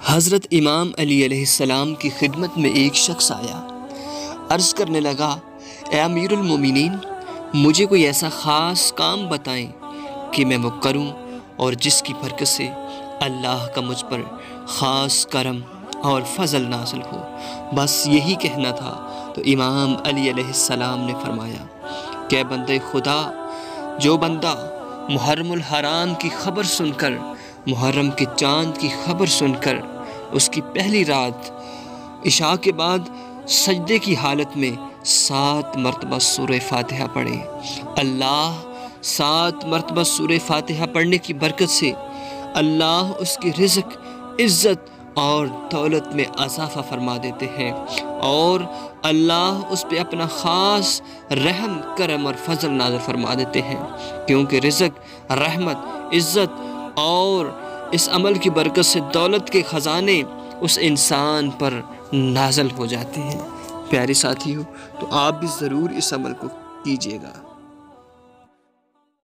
حضرت امام علی علیہ السلام کی خدمت میں ایک شخص آیا، عرض کرنے لگا، اے امیر المومنین، مجھے کوئی ایسا خاص کام بتائیں کہ میں وہ کروں اور جس کی برکت سے اللہ کا مجھ پر خاص کرم اور فضل نازل ہو۔ بس یہی کہنا تھا تو امام علی علیہ السلام نے فرمایا کہ اے بندے خدا، جو بندہ محرم الحرام کی خبر سن کر، محرم کے چاند کی خبر سن کر اس کی پہلی رات عشاء کے بعد سجدے کی حالت میں 7 مرتبہ سورہ فاتحہ پڑھے، اللہ 7 مرتبہ سورہ فاتحہ پڑھنے کی برکت سے اللہ اس کی رزق، عزت اور دولت میں اضافہ فرما دیتے ہیں، اور اللہ اس پہ اپنا خاص رحم، کرم اور فضل نازل فرما دیتے ہیں، کیونکہ رزق، رحمت، عزت اور اس عمل کی برکت سے دولت کے خزانے اس انسان پر نازل ہو جاتے ہیں۔ پیارے ساتھیو، تو آپ بھی ضرور اس عمل کو کیجیے گا۔